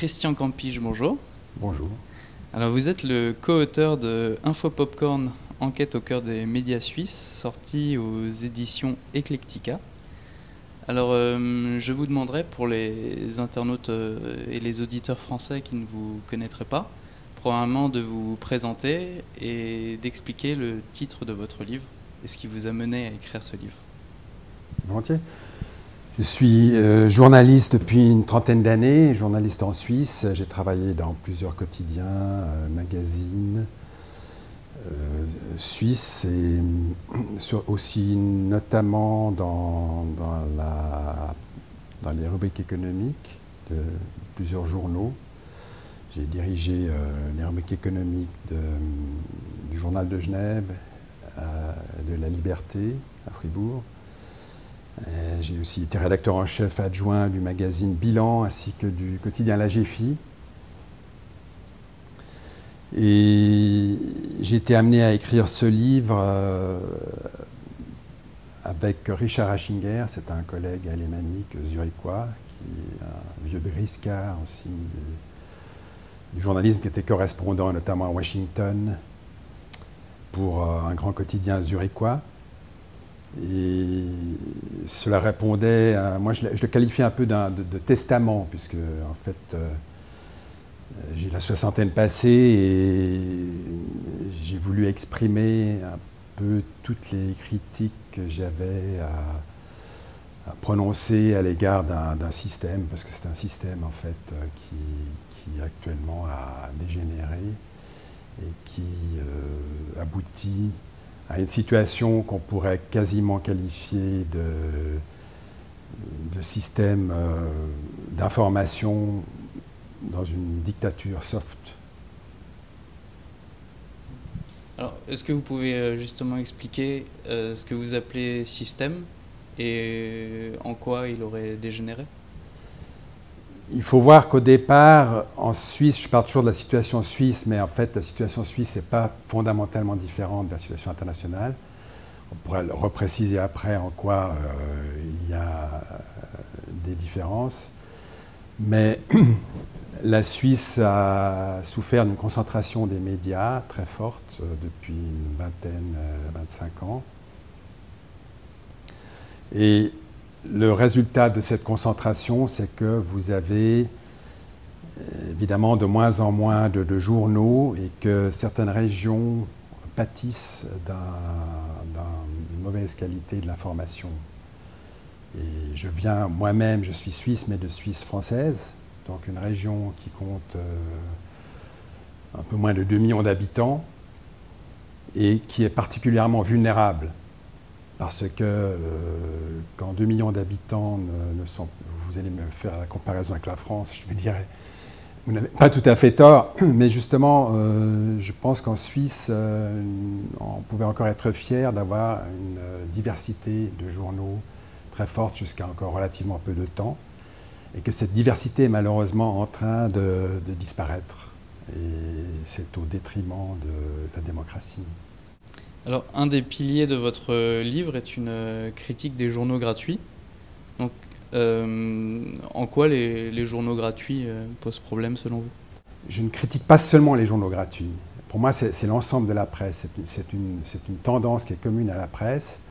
Christian Campige, bonjour. Bonjour. Alors vous êtes le co-auteur de Info Popcorn, enquête au cœur des médias suisses, sorti aux éditions Eclectica. Alors je vous demanderai pour les internautes et les auditeurs français qui ne vous connaîtraient pas, probablement de vous présenter et d'expliquer le titre de votre livre et ce qui vous a mené à écrire ce livre. Volontiers. Je suis journaliste depuis une trentaine d'années, journaliste en Suisse. J'ai travaillé dans plusieurs quotidiens, magazines suisses et aussi notamment dans les rubriques économiques de plusieurs journaux. J'ai dirigé les rubriques économiques du Journal de Genève, de La Liberté à Fribourg. J'ai aussi été rédacteur en chef adjoint du magazine Bilan ainsi que du quotidien La GFI. Et j'ai été amené à écrire ce livre avec Richard Achinger, c'est un collègue alémanique zurichois, qui est un vieux briscard aussi du journalisme, qui était correspondant notamment à Washington pour un grand quotidien zurichois. Et cela répondait à... Moi, je le qualifie un peu de testament, puisque, en fait, j'ai la soixantaine passée et j'ai voulu exprimer un peu toutes les critiques que j'avais à prononcer à l'égard d'un système, parce que c'est un système, en fait, qui actuellement a dégénéré et qui aboutit à une situation qu'on pourrait quasiment qualifier de système d'information dans une dictature soft. Alors, est-ce que vous pouvez justement expliquer ce que vous appelez système et en quoi il aurait dégénéré ? Il faut voir qu'au départ, en Suisse, je parle toujours de la situation suisse, mais en fait, la situation suisse n'est pas fondamentalement différente de la situation internationale. On pourrait le repréciser après en quoi il y a des différences. Mais la Suisse a souffert d'une concentration des médias très forte depuis une vingtaine, 25 ans. Et le résultat de cette concentration, c'est que vous avez évidemment de moins en moins de journaux et que certaines régions pâtissent d'une mauvaise qualité de l'information. Et je viens moi-même, je suis suisse, mais de Suisse française, donc une région qui compte un peu moins de 2 millions d'habitants et qui est particulièrement vulnérable. Parce que quand 2 millions d'habitants ne sont... Vous allez me faire la comparaison avec la France, je me dirais, vous n'avez pas tout à fait tort, mais justement, je pense qu'en Suisse, on pouvait encore être fier d'avoir une diversité de journaux très forte jusqu'à encore relativement peu de temps, et que cette diversité est malheureusement en train de disparaître. Et c'est au détriment de la démocratie. Alors, un des piliers de votre livre est une critique des journaux gratuits. Donc, en quoi les journaux gratuits posent problème selon vous ? Je ne critique pas seulement les journaux gratuits. Pour moi, c'est l'ensemble de la presse. C'est une tendance qui est commune à la presse.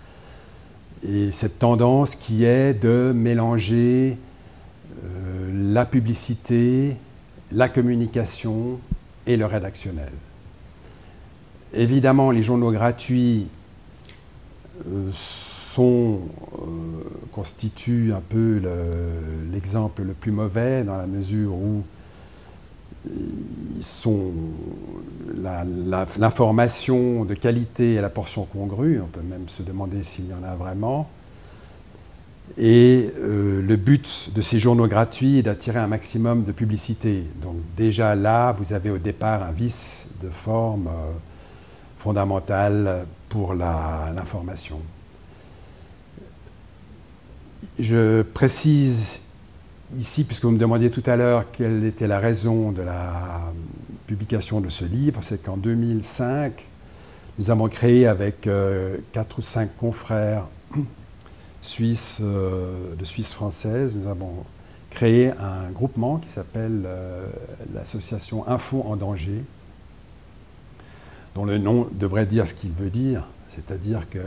Et cette tendance qui est de mélanger la publicité, la communication et le rédactionnel. Évidemment, les journaux gratuits constituent un peu l'exemple le plus mauvais dans la mesure où l'information de qualité et la portion congrue, on peut même se demander s'il y en a vraiment. Et le but de ces journaux gratuits est d'attirer un maximum de publicité. Donc déjà là, vous avez au départ un vice de forme fondamentale pour l'information. Je précise ici, puisque vous me demandiez tout à l'heure quelle était la raison de la publication de ce livre, c'est qu'en 2005, nous avons créé avec 4 ou 5 confrères suisses de Suisse française, nous avons créé un groupement qui s'appelle l'association Info en danger, dont le nom devrait dire ce qu'il veut dire, c'est-à-dire que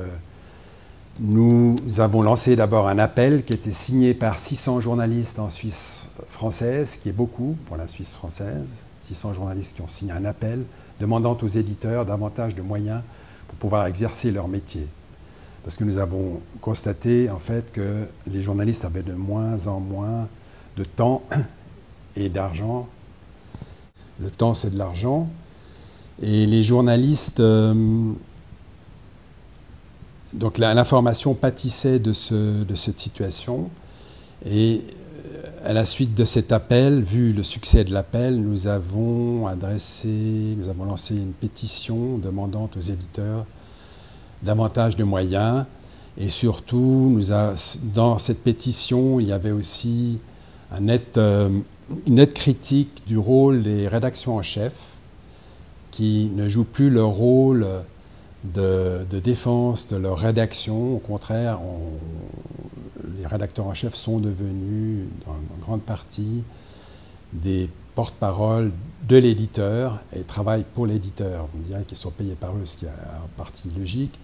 nous avons lancé d'abord un appel qui était signé par 600 journalistes en Suisse française, ce qui est beaucoup pour la Suisse française, 600 journalistes qui ont signé un appel demandant aux éditeurs davantage de moyens pour pouvoir exercer leur métier. Parce que nous avons constaté en fait que les journalistes avaient de moins en moins de temps et d'argent. Le temps, c'est de l'argent. Et les journalistes... donc l'information pâtissait de cette situation. Et à la suite de cet appel, vu le succès de l'appel, nous avons lancé une pétition demandant aux éditeurs davantage de moyens. Et surtout, dans cette pétition, il y avait aussi une nette critique du rôle des rédactions en chef, qui ne jouent plus leur rôle de défense de leur rédaction. Au contraire, les rédacteurs en chef sont devenus, en grande partie, des porte-parole de l'éditeur et travaillent pour l'éditeur. Vous me direz qu'ils sont payés par eux, ce qui est en partie logique.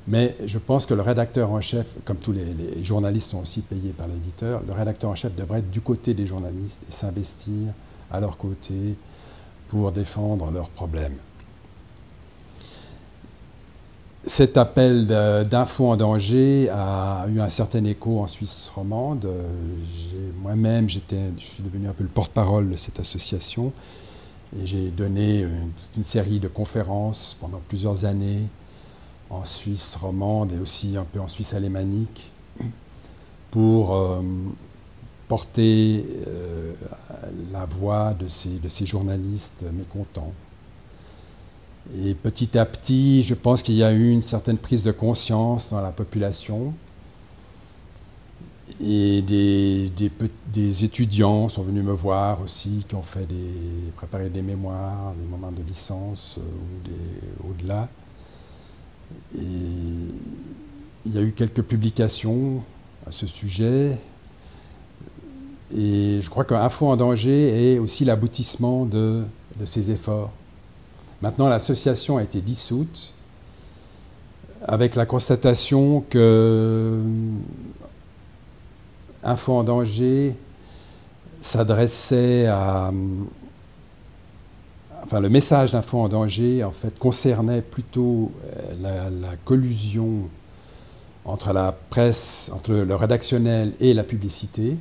Mais je pense que le rédacteur en chef, comme tous les journalistes sont aussi payés par l'éditeur, le rédacteur en chef devrait être du côté des journalistes et s'investir à leur côté pour défendre leurs problèmes. Cet appel d'Info en danger a eu un certain écho en Suisse romande. Moi-même, je suis devenu un peu le porte-parole de cette association et j'ai donné une série de conférences pendant plusieurs années en Suisse romande et aussi un peu en Suisse alémanique pour porter la voix de ces journalistes mécontents. Et petit à petit, je pense qu'il y a eu une certaine prise de conscience dans la population. Et des étudiants sont venus me voir aussi, qui ont préparé des mémoires, des moments de licence ou au-delà. Et il y a eu quelques publications à ce sujet. Et je crois qu'Info en danger est aussi l'aboutissement de ces efforts. Maintenant, l'association a été dissoute avec la constatation que Info en danger s'adressait à... Enfin, le message d'Info en danger, en fait, concernait plutôt la collusion entre la presse, entre le rédactionnel et la publicité,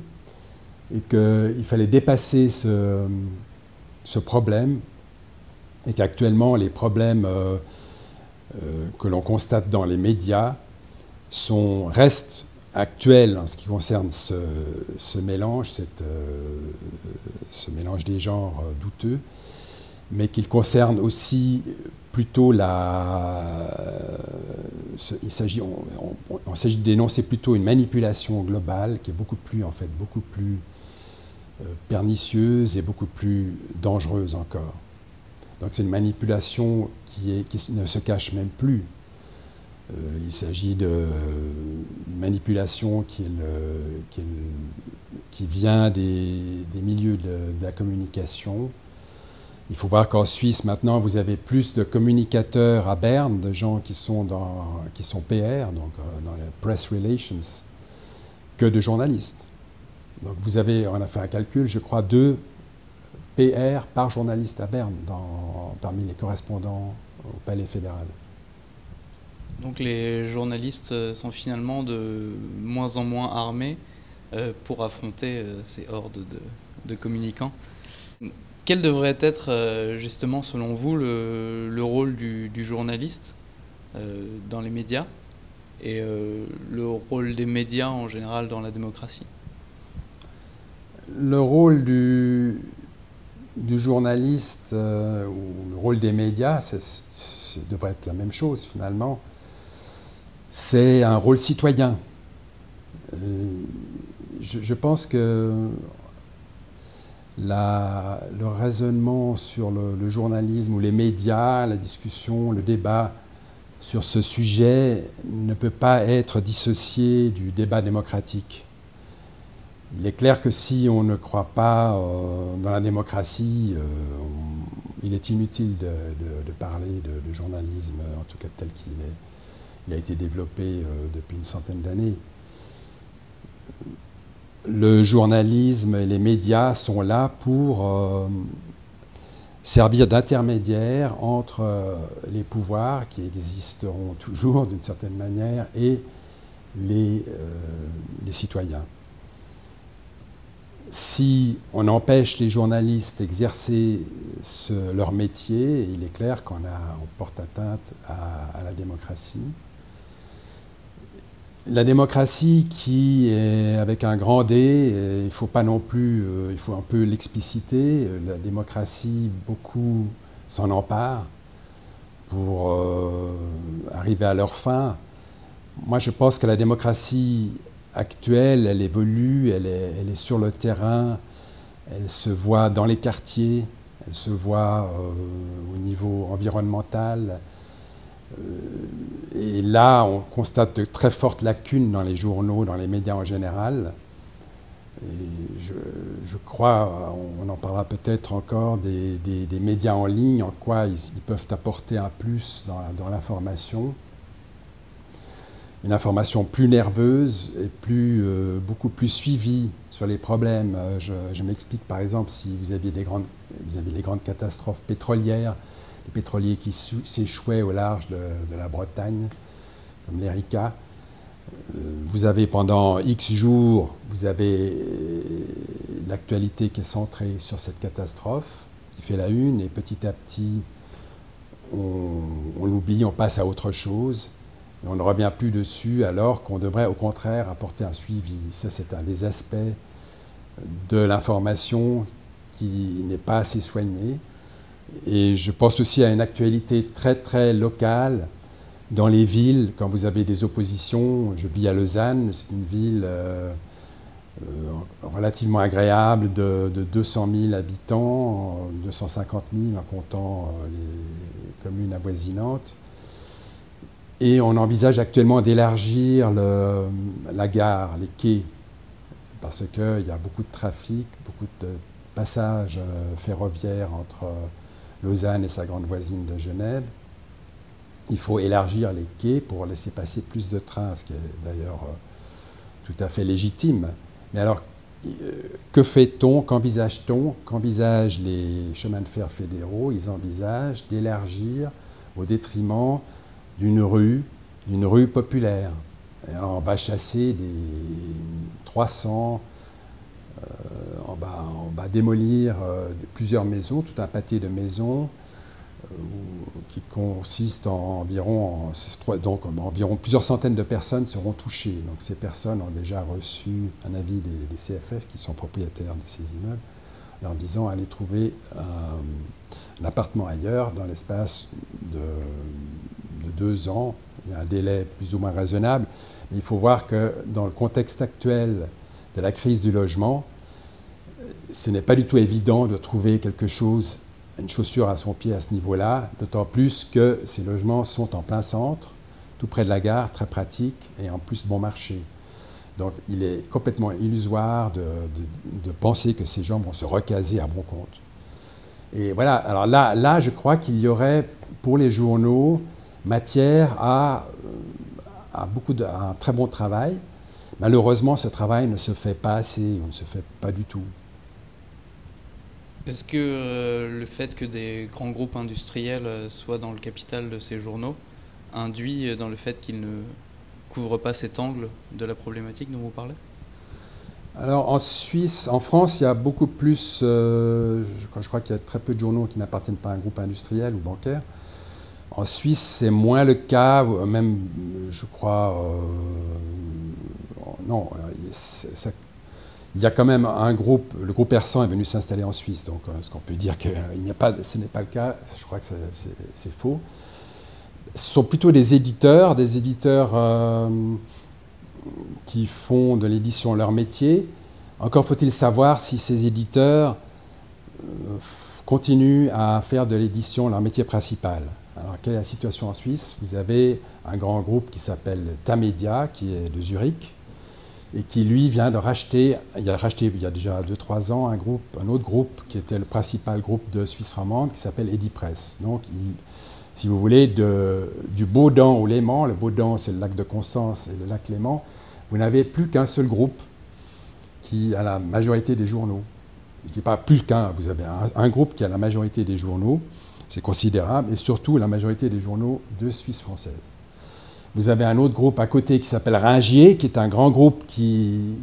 et qu'il fallait dépasser ce problème, et qu'actuellement, les problèmes que l'on constate dans les médias restent actuels en ce qui concerne ce mélange, ce mélange des genres douteux, mais qu'il concerne aussi plutôt il s'agit de dénoncer plutôt une manipulation globale qui est beaucoup plus pernicieuse et beaucoup plus dangereuse encore. Donc c'est une manipulation qui ne se cache même plus. Il s'agit d'une manipulation qui vient des milieux de la communication. Il faut voir qu'en Suisse, maintenant, vous avez plus de communicateurs à Berne, de gens qui sont PR, donc dans les press relations, que de journalistes. Donc on a fait un calcul, je crois, 2 PR par journaliste à Berne, parmi les correspondants au Palais fédéral. Donc les journalistes sont finalement de moins en moins armés pour affronter ces hordes de communicants. Quel devrait être justement, selon vous, le rôle du journaliste dans les médias et le rôle des médias en général dans la démocratie? Le rôle du journaliste ou le rôle des médias, ça devrait être la même chose finalement. C'est un rôle citoyen. Je pense que le raisonnement sur le journalisme ou les médias, la discussion, le débat sur ce sujet ne peut pas être dissocié du débat démocratique. Il est clair que si on ne croit pas dans la démocratie, il est inutile de parler de journalisme, en tout cas tel qu'il a été développé depuis une centaine d'années. Le journalisme et les médias sont là pour servir d'intermédiaire entre les pouvoirs qui existeront toujours d'une certaine manière et les citoyens. Si on empêche les journalistes d'exercer leur métier, il est clair qu'on porte atteinte à la démocratie. La démocratie qui est avec un grand D, il ne faut pas non plus, il faut un peu l'expliciter. La démocratie, beaucoup s'en emparent pour arriver à leur fin. Moi, je pense que la démocratie actuelle, elle évolue, elle est sur le terrain, elle se voit dans les quartiers, elle se voit au niveau environnemental. Et là, on constate de très fortes lacunes dans les journaux, dans les médias en général. Et je crois, on en parlera peut-être encore, des médias en ligne, en quoi ils peuvent apporter un plus dans l'information. Une information plus nerveuse et beaucoup plus suivie sur les problèmes. Je m'explique, par exemple, si vous aviez les grandes catastrophes pétrolières, les pétroliers qui s'échouaient au large de la Bretagne, comme l'Erika. Vous avez pendant X jours, vous avez l'actualité qui est centrée sur cette catastrophe, qui fait la une, et petit à petit, on l'oublie, on passe à autre chose, et on ne revient plus dessus, alors qu'on devrait au contraire apporter un suivi. Ça, c'est un des aspects de l'information qui n'est pas assez soigné. Et je pense aussi à une actualité très très locale dans les villes, quand vous avez des oppositions. Je vis à Lausanne, c'est une ville relativement agréable de 200 000 habitants, 250 000 en comptant les communes avoisinantes. Et on envisage actuellement d'élargir la gare, les quais, parce qu'il y a beaucoup de trafic, beaucoup de passages ferroviaires entre Lausanne et sa grande voisine de Genève. Il faut élargir les quais pour laisser passer plus de trains, ce qui est d'ailleurs tout à fait légitime. Mais alors, que fait-on, qu'envisage-t-on? Qu'envisagent les chemins de fer fédéraux? Ils envisagent d'élargir au détriment d'une rue populaire. Et alors, on va chasser des 300... on va démolir plusieurs maisons, tout un pâté de maisons qui consiste en environ plusieurs centaines de personnes seront touchées. Donc ces personnes ont déjà reçu un avis des CFF qui sont propriétaires de ces immeubles, leur disant allez trouver un appartement ailleurs dans l'espace de 2 ans. Il y a un délai plus ou moins raisonnable, mais il faut voir que dans le contexte actuel de la crise du logement, ce n'est pas du tout évident de trouver quelque chose, une chaussure à son pied à ce niveau-là, d'autant plus que ces logements sont en plein centre, tout près de la gare, très pratique et en plus bon marché. Donc il est complètement illusoire de penser que ces gens vont se recaser à bon compte. Et voilà, alors là je crois qu'il y aurait pour les journaux matière à un très bon travail. Malheureusement, ce travail ne se fait pas assez, ou ne se fait pas du tout. Est-ce que le fait que des grands groupes industriels soient dans le capital de ces journaux induit dans le fait qu'ils ne couvrent pas cet angle de la problématique dont vous parlez? Alors en France, il y a beaucoup plus, je crois qu'il y a très peu de journaux qui n'appartiennent pas à un groupe industriel ou bancaire. En Suisse, c'est moins le cas, même, je crois, non, il y a quand même un groupe, le groupe Persan est venu s'installer en Suisse, donc ce qu'on peut dire que ce n'est pas le cas, je crois que c'est faux. Ce sont plutôt des éditeurs qui font de l'édition leur métier. Encore faut-il savoir si ces éditeurs continuent à faire de l'édition leur métier principal. Alors, quelle est la situation en Suisse? Vous avez un grand groupe qui s'appelle Tamedia, qui est de Zurich, et qui, lui, vient de racheter, il a racheté il y a déjà 2-3 ans, un autre groupe qui était le principal groupe de Suisse romande, qui s'appelle Edipresse. Donc, si vous voulez, du Baudan au Léman, le Baudan, c'est le lac de Constance et le lac Léman, vous n'avez plus qu'un seul groupe qui a la majorité des journaux. Je ne dis pas plus qu'un, vous avez un groupe qui a la majorité des journaux, c'est considérable, et surtout la majorité des journaux de Suisse française. Vous avez un autre groupe à côté qui s'appelle Ringier, qui est un grand groupe qui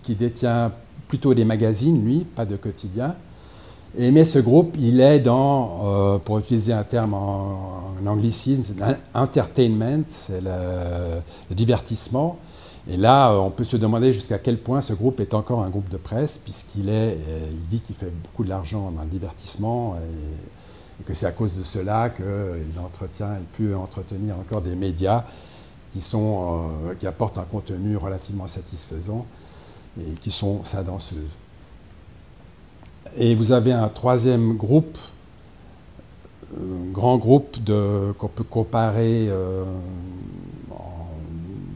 détient plutôt des magazines, lui, pas de quotidiens. Mais ce groupe, il est dans, pour utiliser un terme en anglicisme, c'est l'entertainment, c'est le divertissement. Et là, on peut se demander jusqu'à quel point ce groupe est encore un groupe de presse, puisqu'il dit qu'il fait beaucoup de l'argent dans le divertissement, et que c'est à cause de cela qu'il peut entretenir encore des médias qui apportent un contenu relativement satisfaisant et qui sont sa danseuse. Et vous avez un troisième groupe, un grand groupe qu'on peut comparer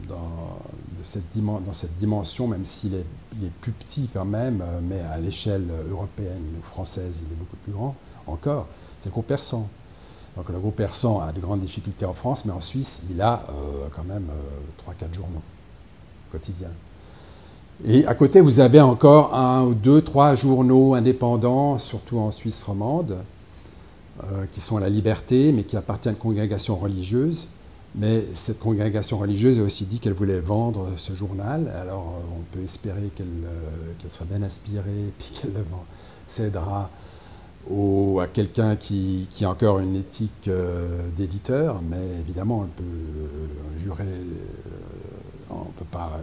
dans cette dimension, même s'il est plus petit quand même, mais à l'échelle européenne ou française, il est beaucoup plus grand encore, c'est le groupe persan. Donc le groupe persan a de grandes difficultés en France, mais en Suisse, il a quand même 3-4 journaux quotidiens. Et à côté, vous avez encore 1 ou 2, 3 journaux indépendants, surtout en Suisse romande, qui sont à La Liberté, mais qui appartiennent à une congrégation religieuse. Mais cette congrégation religieuse a aussi dit qu'elle voulait vendre ce journal. Alors on peut espérer qu'elle sera bien inspirée, puis qu'elle le cédera à quelqu'un qui a encore une éthique d'éditeur, mais évidemment, on peut jurer, on ne peut pas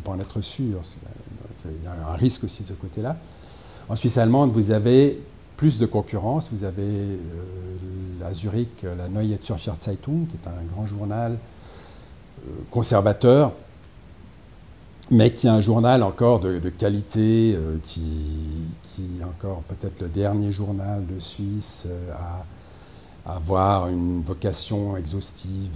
en être sûr. Il y a un risque aussi de ce côté-là. En Suisse allemande, vous avez plus de concurrence. Vous avez à Zurich la Neue Zürcher Zeitung, qui est un grand journal conservateur, mais qui est un journal encore de qualité, qui est encore peut-être le dernier journal de Suisse à avoir une vocation exhaustive,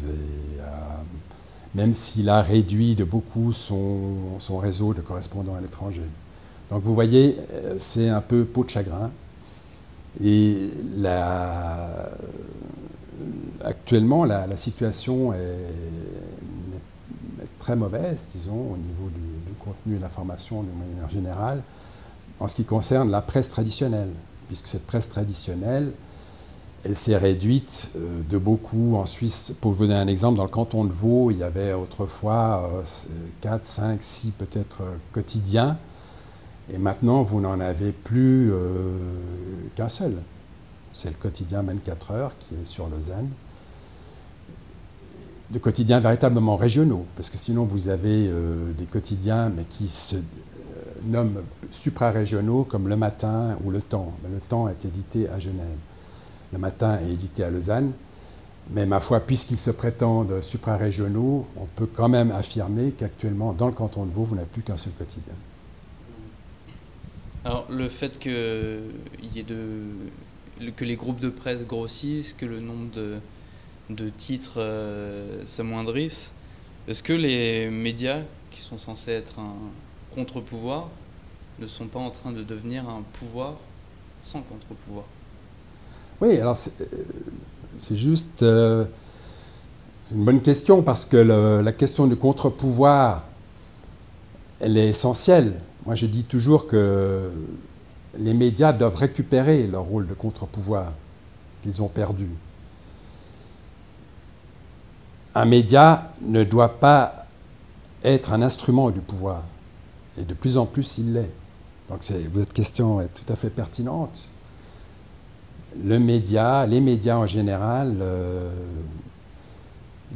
même s'il a réduit de beaucoup son réseau de correspondants à l'étranger. Donc vous voyez, c'est un peu peau de chagrin. Et actuellement, la situation est très mauvaise, disons, au niveau du contenu et de l'information de manière générale, en ce qui concerne la presse traditionnelle, puisque cette presse traditionnelle, elle s'est réduite de beaucoup en Suisse. Pour vous donner un exemple, dans le canton de Vaud, il y avait autrefois 4, 5, 6 peut-être quotidiens, et maintenant vous n'en avez plus qu'un seul. C'est le quotidien 24 heures qui est sur Lausanne. De quotidiens véritablement régionaux, parce que sinon vous avez des quotidiens mais qui se nomment suprarégionaux comme Le Matin ou Le Temps. Le Temps est édité à Genève. Le Matin est édité à Lausanne, mais ma foi, puisqu'ils se prétendent suprarégionaux, on peut quand même affirmer qu'actuellement, dans le canton de Vaud, vous n'avez plus qu'un seul quotidien. Alors, le fait que les groupes de presse grossissent, que le nombre de titres s'amoindrissent, est-ce que les médias, qui sont censés être un contre-pouvoir, ne sont pas en train de devenir un pouvoir sans contre-pouvoir? Oui, alors c'est juste une bonne question, parce que la question du contre-pouvoir, elle est essentielle. Moi, je dis toujours que les médias doivent récupérer leur rôle de contre-pouvoir qu'ils ont perdu. Un média ne doit pas être un instrument du pouvoir, et de plus en plus il l'est. Donc votre question est tout à fait pertinente. Les médias en général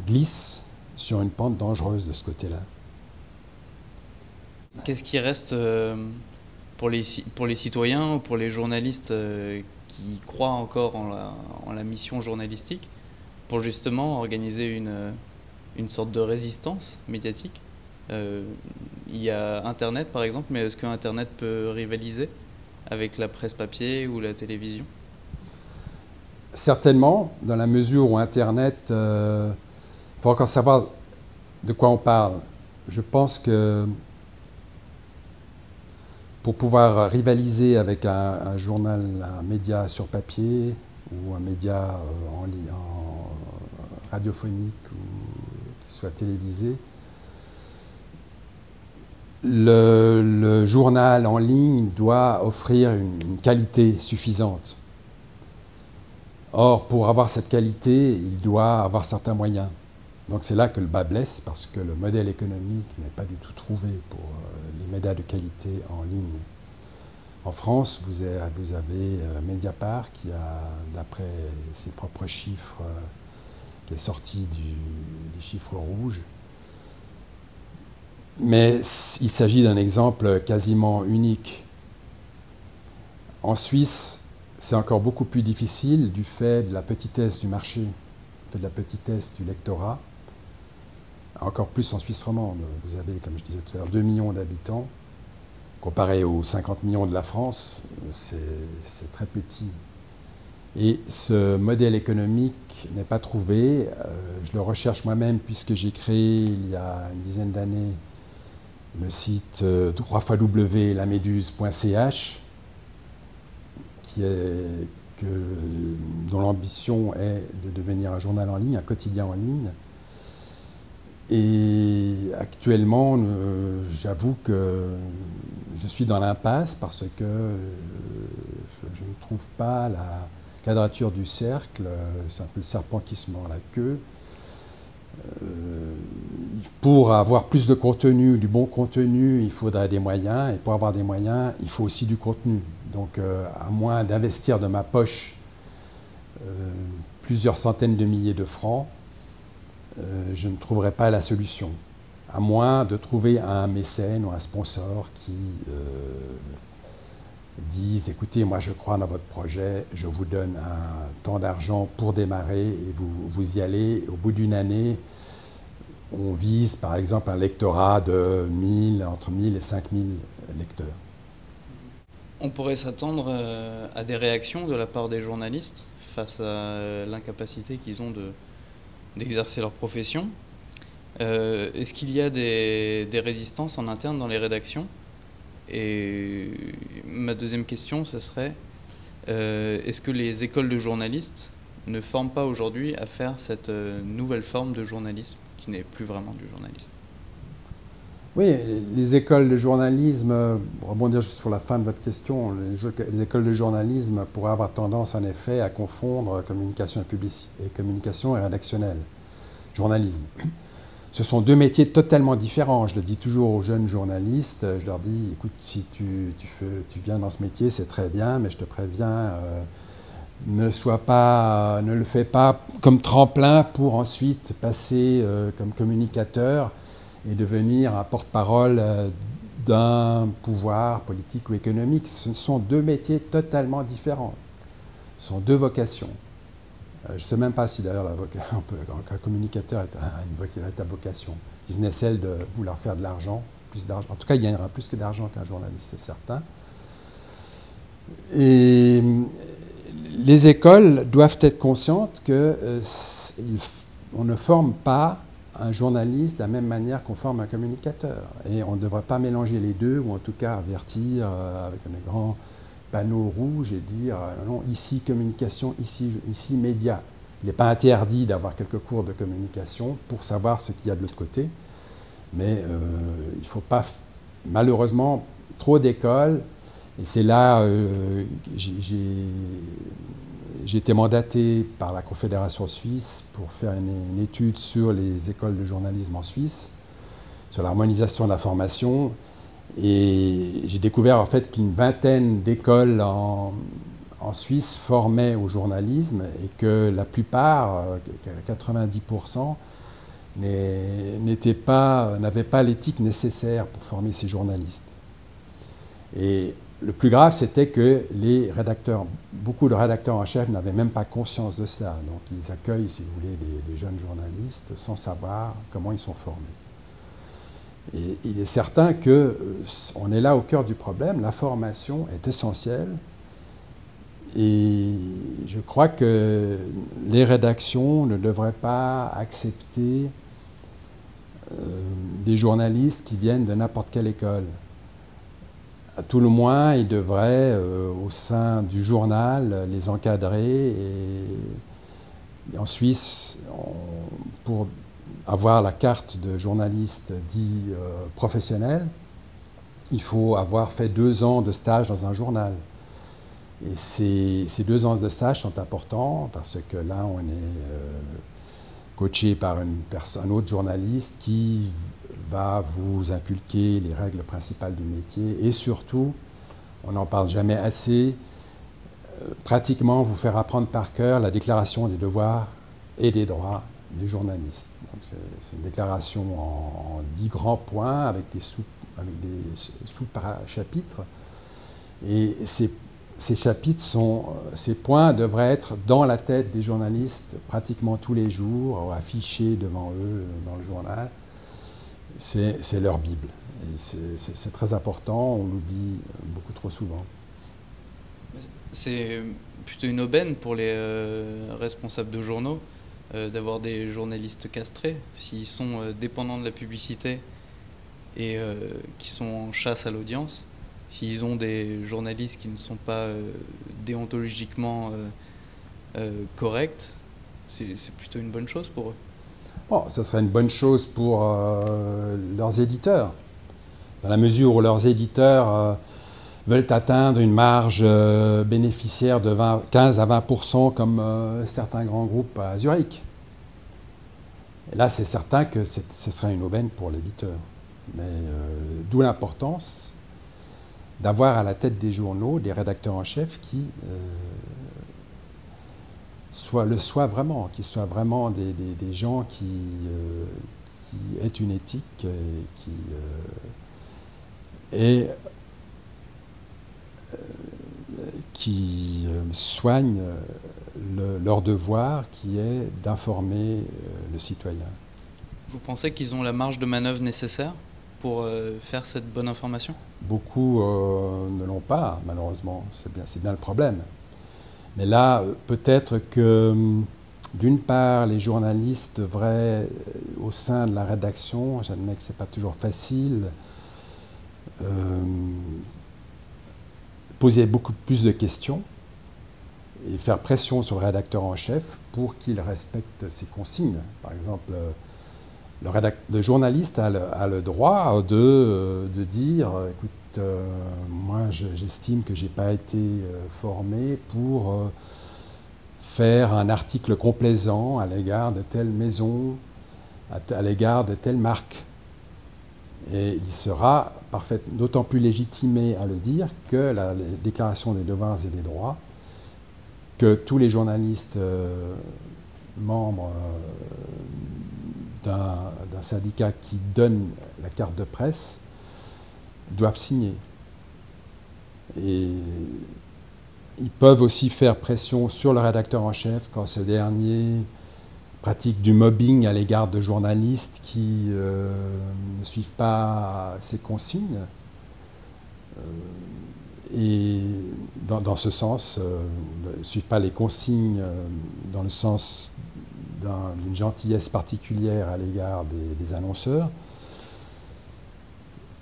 glissent sur une pente dangereuse de ce côté-là. Qu'est-ce qui reste pour les citoyens ou pour les journalistes qui croient encore en la mission journalistique pour justement organiser une sorte de résistance médiatique? Il y a Internet par exemple, mais est-ce que Internet peut rivaliser avec la presse papier ou la télévision? Certainement, dans la mesure où Internet, faut encore savoir de quoi on parle. Je pense que pour pouvoir rivaliser avec un journal, un média sur papier ou un média en radiophonique ou qui soit télévisé, le journal en ligne doit offrir une qualité suffisante. Or, pour avoir cette qualité, il doit avoir certains moyens. Donc c'est là que le bas blesse, parce que le modèle économique n'est pas du tout trouvé pour les médias de qualité en ligne. En France, vous avez Mediapart qui a, d'après ses propres chiffres, qui est sorti des chiffres rouges. Mais il s'agit d'un exemple quasiment unique. En Suisse, c'est encore beaucoup plus difficile du fait de la petitesse du marché, du fait de la petitesse du lectorat. Encore plus en Suisse romande. Vous avez, comme je disais tout à l'heure, 2 millions d'habitants. Comparé aux 50 millions de la France, c'est très petit. Et ce modèle économique n'est pas trouvé. Je le recherche moi-même puisque j'ai créé il y a une dizaine d'années le site www.lameduse.ch dont l'ambition est de devenir un journal en ligne, un quotidien en ligne. Et actuellement, j'avoue que je suis dans l'impasse parce que je ne trouve pas la quadrature du cercle. C'est un peu le serpent qui se mord la queue. Pour avoir plus de contenu, du bon contenu, il faudrait des moyens. Et pour avoir des moyens, il faut aussi du contenu. Donc, à moins d'investir de ma poche plusieurs centaines de milliers de francs, je ne trouverai pas la solution, à moins de trouver un mécène ou un sponsor qui dise « Écoutez, moi je crois dans votre projet, je vous donne un temps d'argent pour démarrer et vous y allez. Au bout d'une année, on vise par exemple un lectorat de entre 1000 et 5000 lecteurs. » On pourrait s'attendre à des réactions de la part des journalistes face à l'incapacité qu'ils ont d'exercer leur profession. Est-ce qu'il y a des résistances en interne dans les rédactions? Et ma deuxième question, ce serait, est-ce que les écoles de journalistes ne forment pas aujourd'hui à faire cette nouvelle forme de journalisme qui n'est plus vraiment du journalisme? Oui, les écoles de journalisme, pour rebondir juste sur la fin de votre question, les écoles de journalisme pourraient avoir tendance en effet à confondre communication et publicité, et communication et rédactionnel, journalisme. Ce sont deux métiers totalement différents. Je le dis toujours aux jeunes journalistes, je leur dis, écoute, si tu viens dans ce métier, c'est très bien, mais je te préviens, ne le fais pas comme tremplin pour ensuite passer comme communicateur et devenir un porte-parole d'un pouvoir politique ou économique. Ce sont deux métiers totalement différents. Ce sont deux vocations. Je ne sais même pas si d'ailleurs un communicateur a une véritable vocation, si ce n'est celle de vouloir faire de l'argent, plus d'argent. En tout cas, il gagnera plus que d'argent qu'un journaliste, c'est certain. Et les écoles doivent être conscientes qu'on ne forme pas un journaliste de la même manière qu'on forme un communicateur. Et on ne devrait pas mélanger les deux, ou en tout cas avertir avec un grand panneau rouge et dire non, ici communication, ici média. Il n'est pas interdit d'avoir quelques cours de communication pour savoir ce qu'il y a de l'autre côté, mais il ne faut pas, malheureusement, trop d'écoles. Et c'est là j'ai été mandaté par la Confédération suisse pour faire une étude sur les écoles de journalisme en Suisse, sur l'harmonisation de la formation. Et j'ai découvert en fait qu'une vingtaine d'écoles en Suisse formaient au journalisme et que la plupart, 90%, n'avaient pas l'éthique nécessaire pour former ces journalistes. Et le plus grave, c'était que beaucoup de rédacteurs en chef n'avaient même pas conscience de cela. Donc ils accueillent, si vous voulez, des jeunes journalistes sans savoir comment ils sont formés. Et il est certain qu'on est là au cœur du problème. La formation est essentielle. Et je crois que les rédactions ne devraient pas accepter des journalistes qui viennent de n'importe quelle école. à tout le moins, il devrait, au sein du journal, les encadrer. Et en Suisse, pour avoir la carte de journaliste dit professionnel, il faut avoir fait 2 ans de stage dans un journal. Et ces 2 ans de stage sont importants parce que là, on est coaché par un autre journaliste qui va vous inculquer les règles principales du métier et surtout, on n'en parle jamais assez, pratiquement vous faire apprendre par cœur la déclaration des devoirs et des droits du journaliste. C'est une déclaration en 10 grands points avec des sous-chapitres. Et ces chapitres ces points devraient être dans la tête des journalistes pratiquement tous les jours, affichés devant eux dans le journal. C'est leur Bible. C'est très important, on l'oublie beaucoup trop souvent. C'est plutôt une aubaine pour les responsables de journaux d'avoir des journalistes castrés. S'ils sont dépendants de la publicité et qui sont en chasse à l'audience, s'ils ont des journalistes qui ne sont pas déontologiquement corrects, c'est plutôt une bonne chose pour eux. Bon, ce serait une bonne chose pour leurs éditeurs, dans la mesure où leurs éditeurs veulent atteindre une marge bénéficiaire de 15 à 20% comme certains grands groupes à Zurich. Et là, c'est certain que ce serait une aubaine pour l'éditeur. Mais d'où l'importance d'avoir à la tête des journaux des rédacteurs en chef qui soient vraiment des gens qui aient une éthique et qui soignent leur devoir qui est d'informer le citoyen. Vous pensez qu'ils ont la marge de manœuvre nécessaire pour faire cette bonne information? Beaucoup ne l'ont pas, malheureusement. C'est bien le problème. Mais là, peut-être que, d'une part, les journalistes devraient, au sein de la rédaction, j'admets que ce n'est pas toujours facile, poser beaucoup plus de questions et faire pression sur le rédacteur en chef pour qu'il respecte ses consignes. Par exemple, le journaliste a le droit de dire « Écoute, moi j'estime que je n'ai pas été formé pour faire un article complaisant à l'égard de telle maison, à l'égard de telle marque. » Et il sera d'autant plus légitimé à le dire que la déclaration des devoirs et des droits, que tous les journalistes membres d'un syndicat qui donne la carte de presse doivent signer. Et ils peuvent aussi faire pression sur le rédacteur en chef quand ce dernier pratique du mobbing à l'égard de journalistes qui ne suivent pas ses consignes. Et dans ce sens, ne suivent pas les consignes dans le sens d'une gentillesse particulière à l'égard des annonceurs.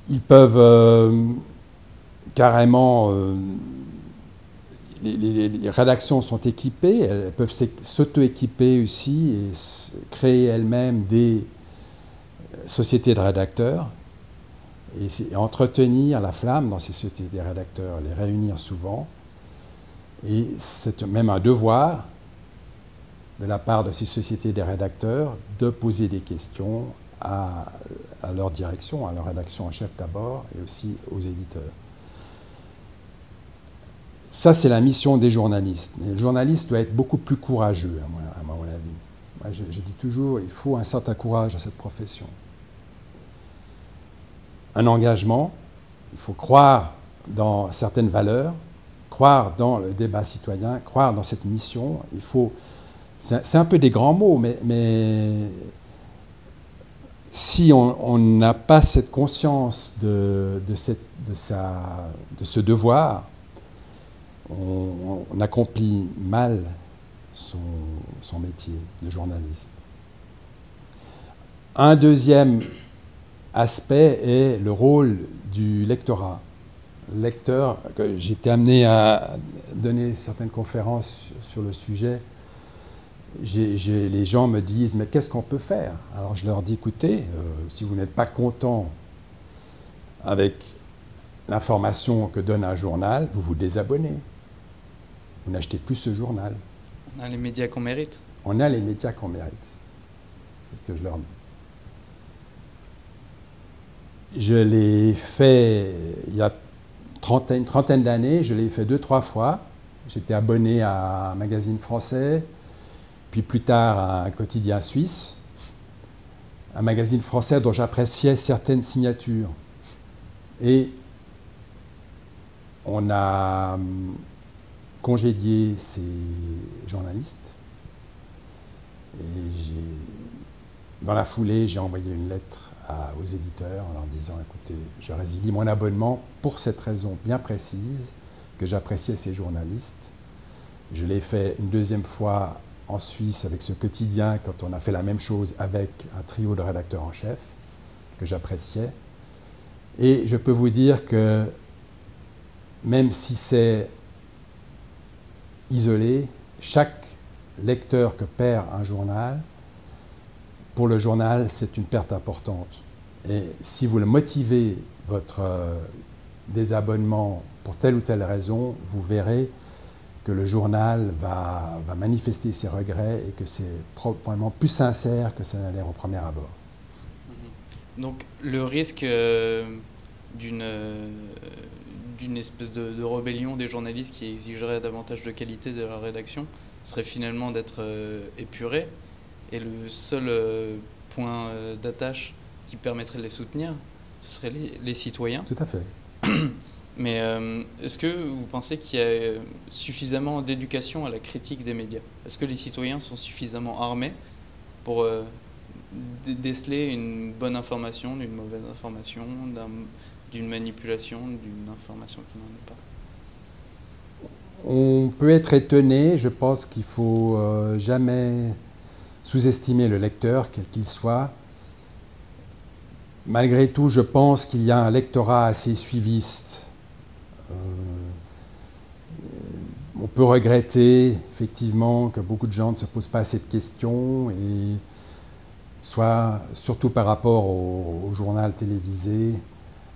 Ils peuvent carrément... les rédactions sont équipées, elles peuvent s'auto-équiper aussi et créer elles-mêmes des sociétés de rédacteurs et entretenir la flamme dans ces sociétés des rédacteurs, les réunir souvent. Et c'est même un devoir de la part de ces sociétés des rédacteurs de poser des questions à leur direction, à leur rédaction en chef d'abord et aussi aux éditeurs. Ça, c'est la mission des journalistes. Et le journaliste doit être beaucoup plus courageux, à mon avis. Moi, je dis toujours, il faut un certain courage à cette profession. Un engagement, il faut croire dans certaines valeurs, croire dans le débat citoyen, croire dans cette mission. C'est un peu des grands mots, mais si on n'a pas cette conscience de ce devoir, on accomplit mal son métier de journaliste. Un deuxième aspect est le rôle du lectorat. lecteur, j'ai été amené à donner certaines conférences sur le sujet. Les gens me disent « mais qu'est-ce qu'on peut faire ?» Alors je leur dis « écoutez, si vous n'êtes pas content avec l'information que donne un journal, vous vous désabonnez. Vous n'achetez plus ce journal. » On a les médias qu'on mérite. On a les médias qu'on mérite. C'est ce que je leur dis. Je l'ai fait il y a une trentaine d'années, je l'ai fait 2-3 fois. J'étais abonné à un magazine français, puis plus tard à un quotidien suisse, un magazine français dont j'appréciais certaines signatures. Et on a congédié ces journalistes. Et dans la foulée, j'ai envoyé une lettre aux éditeurs en leur disant « écoutez, je résilie mon abonnement pour cette raison bien précise, que j'appréciais ces journalistes. » Je l'ai fait une deuxième fois en Suisse avec ce quotidien, quand on a fait la même chose avec un trio de rédacteurs en chef, que j'appréciais. Et je peux vous dire que même si c'est isolé, chaque lecteur que perd un journal, pour le journal, c'est une perte importante. Et si vous le motivez, votre désabonnement, pour telle ou telle raison, vous verrez que le journal va manifester ses regrets et que c'est probablement plus sincère que ça n'a l'air au premier abord. Donc le risque d'une espèce de rébellion des journalistes qui exigerait davantage de qualité de leur rédaction serait finalement d'être épuré. Et le seul point d'attache qui permettrait de les soutenir, ce serait les citoyens. Tout à fait. Mais est-ce que vous pensez qu'il y a suffisamment d'éducation à la critique des médias? Est-ce que les citoyens sont suffisamment armés pour déceler une bonne information, d'une mauvaise information, d'une manipulation, d'une information qui n'en est pas? On peut être étonné. Je pense qu'il ne faut jamais sous-estimer le lecteur, quel qu'il soit. Malgré tout, je pense qu'il y a un lectorat assez suiviste. On peut regretter effectivement que beaucoup de gens ne se posent pas assez de questions, et surtout par rapport au journal télévisé,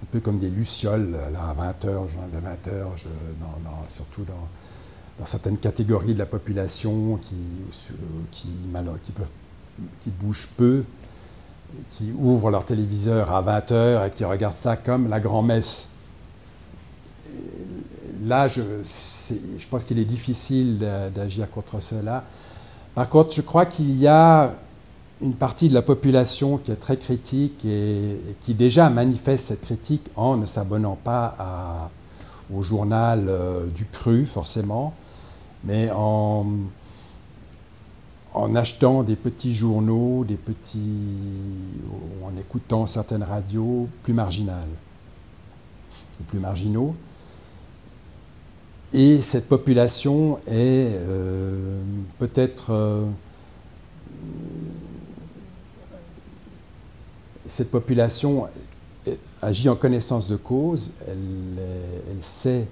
un peu comme des lucioles là, à 20h, le journal de 20h, surtout dans certaines catégories de la population qui bougent peu, qui ouvrent leur téléviseur à 20h et qui regardent ça comme la grand-messe. Là, je pense qu'il est difficile d'agir contre cela. Par contre, je crois qu'il y a une partie de la population qui est très critique et qui déjà manifeste cette critique en ne s'abonnant pas au journal du cru, forcément, mais en achetant des petits journaux, en écoutant certaines radios plus marginales, ou plus marginaux. Et cette population est peut-être... cette population agit en connaissance de cause, elle sait,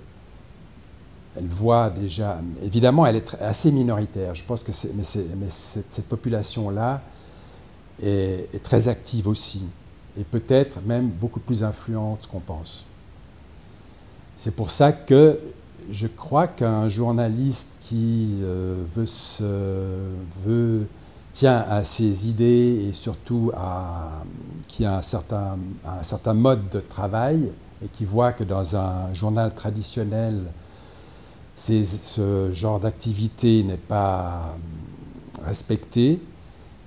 elle voit déjà... Évidemment, elle est assez minoritaire. Je pense que cette population-là est très active aussi, et peut-être même beaucoup plus influente qu'on pense. C'est pour ça que je crois qu'un journaliste qui tient à ses idées et surtout qui a un certain mode de travail et qui voit que dans un journal traditionnel, ce genre d'activité n'est pas respecté,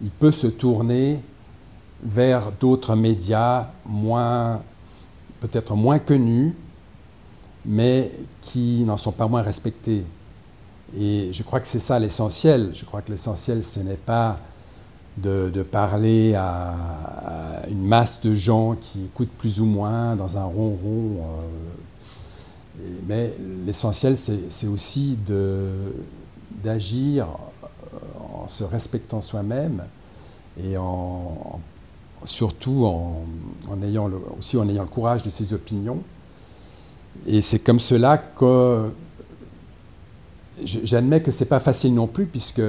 il peut se tourner vers d'autres médias peut-être moins connus, mais qui n'en sont pas moins respectés. Et je crois que c'est ça l'essentiel. Je crois que l'essentiel, ce n'est pas de parler à une masse de gens qui écoutent plus ou moins dans un ronron. Mais l'essentiel, c'est aussi d'agir en se respectant soi-même et surtout en ayant le courage de ses opinions. Et c'est comme cela que j'admets que ce n'est pas facile non plus, puisque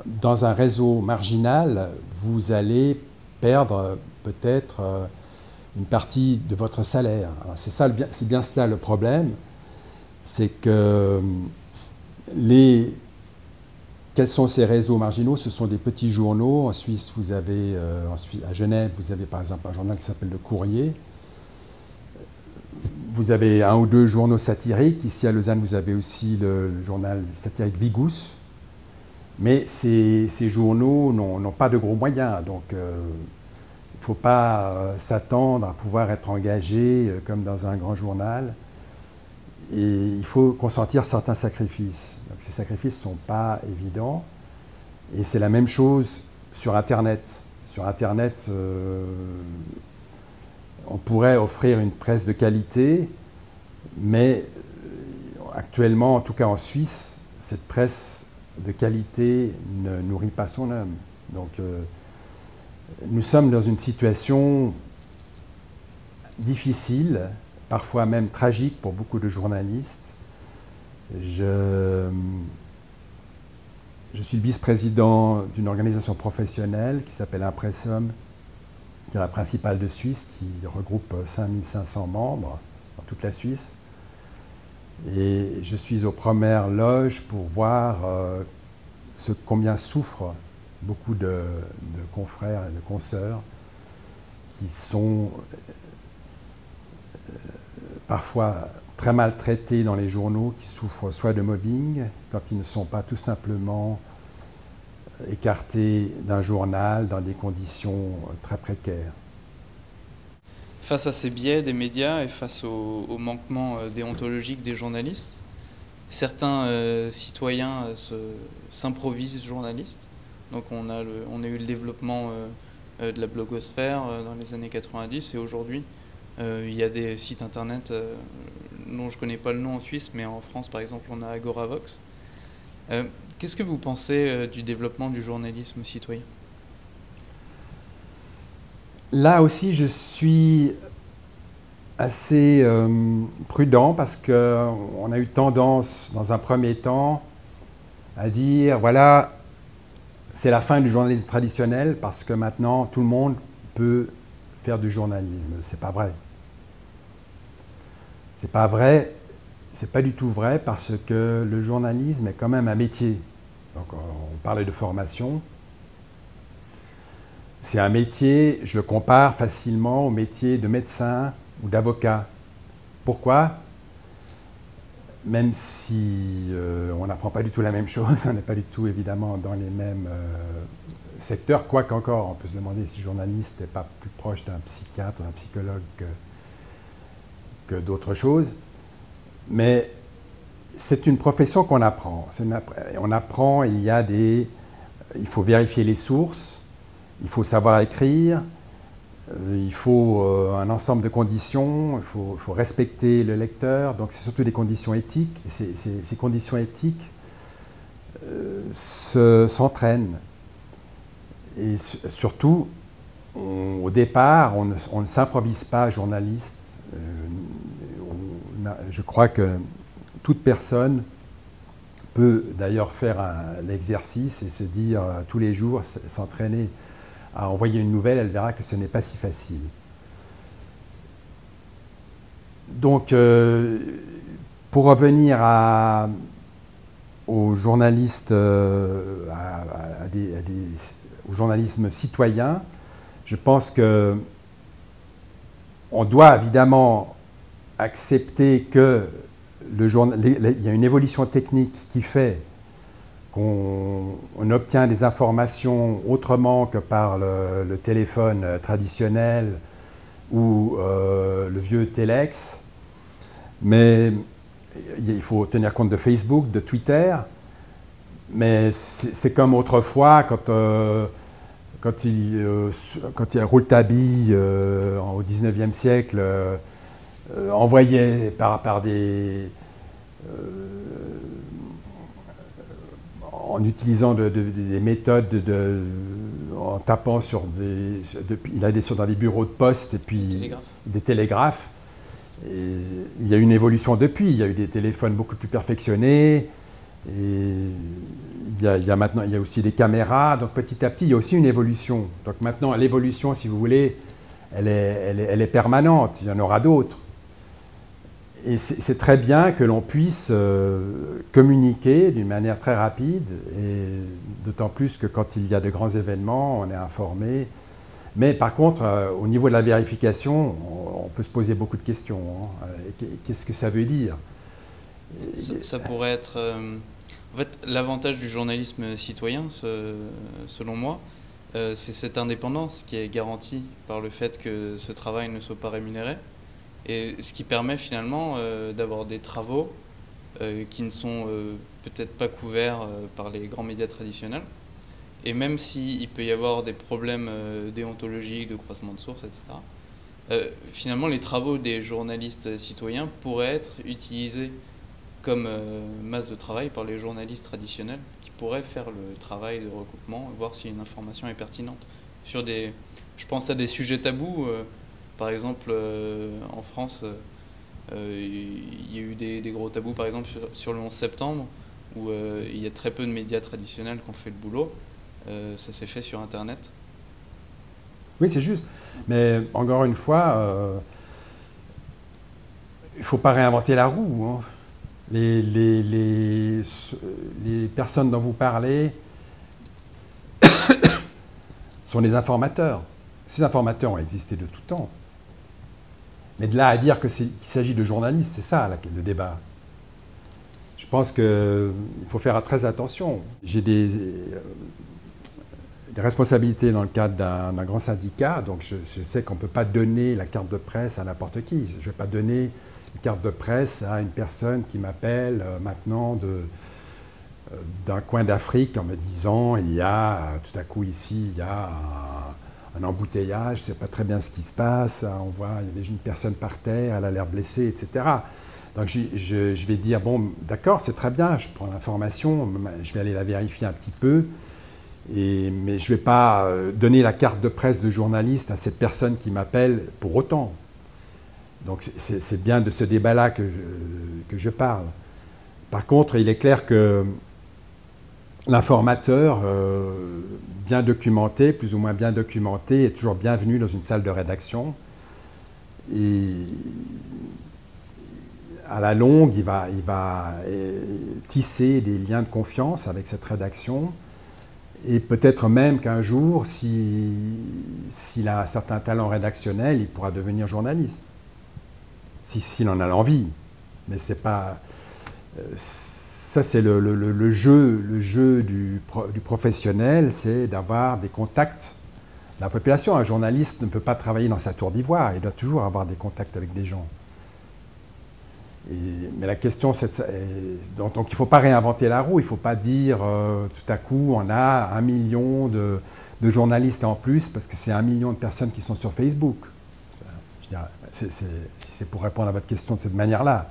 dans un réseau marginal, vous allez perdre peut-être une partie de votre salaire. C'est bien cela le problème, c'est que quels sont ces réseaux marginaux? Ce sont des petits journaux. En Suisse, vous avez, à Genève, vous avez par exemple un journal qui s'appelle Le Courrier. Vous avez un ou deux journaux satiriques. Ici à Lausanne, vous avez aussi le journal satirique Vigous. Mais ces journaux n'ont pas de gros moyens. Donc, il ne faut pas s'attendre à pouvoir être engagé comme dans un grand journal. Et il faut consentir certains sacrifices. Donc, ces sacrifices ne sont pas évidents. Et c'est la même chose sur Internet. Sur Internet, on pourrait offrir une presse de qualité, mais actuellement, en tout cas en Suisse, cette presse de qualité ne nourrit pas son homme. Donc, nous sommes dans une situation difficile, parfois même tragique pour beaucoup de journalistes. Je suis le vice-président d'une organisation professionnelle qui s'appelle Impressum, qui est la principale de Suisse, qui regroupe 5500 membres dans toute la Suisse. Et je suis aux premières loges pour voir combien souffrent beaucoup de confrères et de consoeurs qui sont parfois très maltraités dans les journaux, qui souffrent soit de mobbing, quand ils ne sont pas tout simplement écartés d'un journal dans des conditions très précaires. Face à ces biais des médias et face au manquement déontologique des journalistes, certains citoyens s'improvisent journalistes. Donc on a eu le développement de la blogosphère dans les années 90 et aujourd'hui il y a des sites internet dont je ne connais pas le nom en Suisse, mais en France par exemple on a Agoravox. Qu'est-ce que vous pensez du développement du journalisme citoyen ? Là aussi, je suis assez prudent parce qu'on a eu tendance, dans un premier temps, à dire, voilà, c'est la fin du journalisme traditionnel parce que maintenant, tout le monde peut faire du journalisme. C'est pas vrai. C'est pas vrai. C'est pas du tout vrai parce que le journalisme est quand même un métier. Donc, on parlait de formation. C'est un métier, je le compare facilement au métier de médecin ou d'avocat. Pourquoi ? Même si on n'apprend pas du tout la même chose, on n'est pas du tout évidemment dans les mêmes secteurs, quoique encore, on peut se demander si le journaliste n'est pas plus proche d'un psychiatre, d'un psychologue que d'autres choses. Mais c'est une profession qu'on apprend. On apprend, il faut vérifier les sources, il faut savoir écrire, il faut un ensemble de conditions, il faut respecter le lecteur. Donc c'est surtout des conditions éthiques. Et ces conditions éthiques s'entraînent. Et surtout, au départ, on ne s'improvise pas journaliste. Je crois que toute personne peut d'ailleurs faire l'exercice et se dire tous les jours, s'entraîner à envoyer une nouvelle, elle verra que ce n'est pas si facile. Donc, pour revenir aux journalistes, au journalisme citoyen, je pense que on doit évidemment accepter que il y a une évolution technique qui fait qu'on obtient des informations autrement que par le téléphone traditionnel ou le vieux téléx. Mais il faut tenir compte de Facebook, de Twitter. Mais c'est comme autrefois, quand il y a Rouletabille au XIXe siècle, envoyait par des... en utilisant des méthodes, en tapant sur il allait dans des bureaux de poste et puis des télégraphes. Et il y a eu une évolution depuis, il y a eu des téléphones beaucoup plus perfectionnés, et maintenant il y a aussi des caméras, donc petit à petit il y a aussi une évolution. Donc maintenant l'évolution, si vous voulez, elle est permanente, il y en aura d'autres. Et c'est très bien que l'on puisse communiquer d'une manière très rapide, et d'autant plus que quand il y a de grands événements, on est informé. Mais par contre, au niveau de la vérification, on peut se poser beaucoup de questions. Hein. Qu'est-ce que ça veut dire? Ça pourrait être... en fait, l'avantage du journalisme citoyen, selon moi, c'est cette indépendance qui est garantie par le fait que ce travail ne soit pas rémunéré. Et ce qui permet finalement d'avoir des travaux qui ne sont peut-être pas couverts par les grands médias traditionnels. Et même s'il peut y avoir des problèmes déontologiques, de croisement de sources, etc., finalement les travaux des journalistes citoyens pourraient être utilisés comme masse de travail par les journalistes traditionnels qui pourraient faire le travail de recoupement, voir si une information est pertinente. Je pense à des sujets tabous. Par exemple, en France, il y a eu des gros tabous, par exemple, sur le 11 septembre, où il y a très peu de médias traditionnels qui ont fait le boulot. Ça s'est fait sur Internet. Oui, c'est juste. Mais encore une fois, il ne faut pas réinventer la roue. Hein. Les personnes dont vous parlez sont des informateurs. Ces informateurs ont existé de tout temps. Mais de là à dire qu'il s'agit de journalistes, c'est ça le débat. Je pense qu'il faut faire très attention. J'ai des responsabilités dans le cadre d'un grand syndicat, donc je sais qu'on ne peut pas donner la carte de presse à n'importe qui. Je ne vais pas donner une carte de presse à une personne qui m'appelle maintenant d'un coin d'Afrique en me disant il y a tout à coup ici, il y a un embouteillage, je ne sais pas très bien ce qui se passe, on voit il y a une personne par terre, elle a l'air blessée, etc. Donc je vais dire, bon, d'accord, c'est très bien, je prends l'information, je vais aller la vérifier un petit peu, mais je ne vais pas donner la carte de presse de journaliste à cette personne qui m'appelle pour autant. Donc c'est bien de ce débat-là que je parle. Par contre, il est clair que l'informateur bien documenté, plus ou moins bien documenté, est toujours bienvenu dans une salle de rédaction. Et à la longue, il va tisser des liens de confiance avec cette rédaction. Et peut-être même qu'un jour, s'il a un certain talent rédactionnel, il pourra devenir journaliste. S'il en a l'envie. Mais c'est pas... Ça, c'est le jeu du professionnel, c'est d'avoir des contacts. La population, un journaliste ne peut pas travailler dans sa tour d'ivoire, il doit toujours avoir des contacts avec des gens. Mais la question, c'est donc il ne faut pas réinventer la roue, il ne faut pas dire tout à coup on a 1 million de journalistes en plus parce que c'est 1 million de personnes qui sont sur Facebook. C'est pour répondre à votre question de cette manière-là.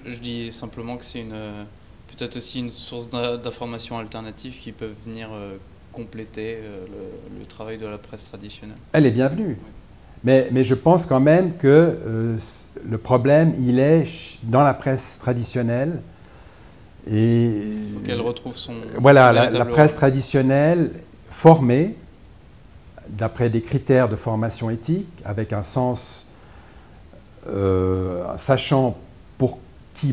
Je dis simplement que c'est peut-être aussi une source d'informations alternatives qui peuvent venir compléter le travail de la presse traditionnelle. Elle est bienvenue. Oui. Mais je pense quand même que le problème, il est dans la presse traditionnelle. Et il faut qu'elle retrouve son... Voilà, la presse traditionnelle formée, d'après des critères de formation éthique, avec un sens, sachant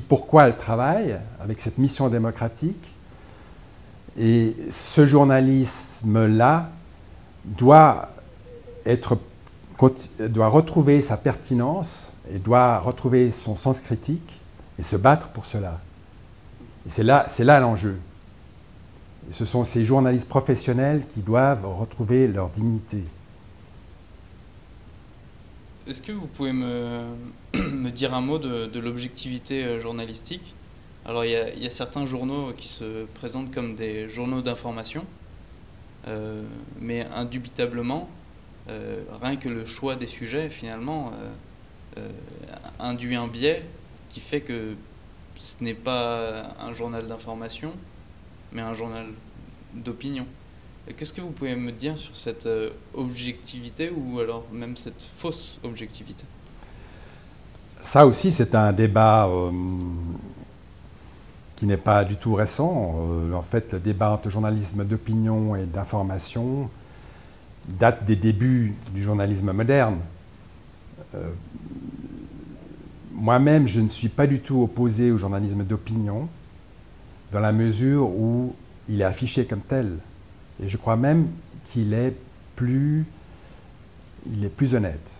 pourquoi elle travaille, avec cette mission démocratique. Et ce journalisme-là doit retrouver sa pertinence et doit retrouver son sens critique et se battre pour cela. Et c'est là l'enjeu. Ce sont ces journalistes professionnels qui doivent retrouver leur dignité. Est-ce que vous pouvez me dire un mot de l'objectivité journalistique? Alors il y a certains journaux qui se présentent comme des journaux d'information, mais indubitablement, rien que le choix des sujets, finalement, induit un biais qui fait que ce n'est pas un journal d'information, mais un journal d'opinion. Qu'est-ce que vous pouvez me dire sur cette objectivité ou alors même cette fausse objectivité? ça aussi, c'est un débat qui n'est pas du tout récent. En fait, le débat entre journalisme d'opinion et d'information date des débuts du journalisme moderne. Moi-même, je ne suis pas du tout opposé au journalisme d'opinion, dans la mesure où il est affiché comme tel. Et je crois même qu'il est plus honnête.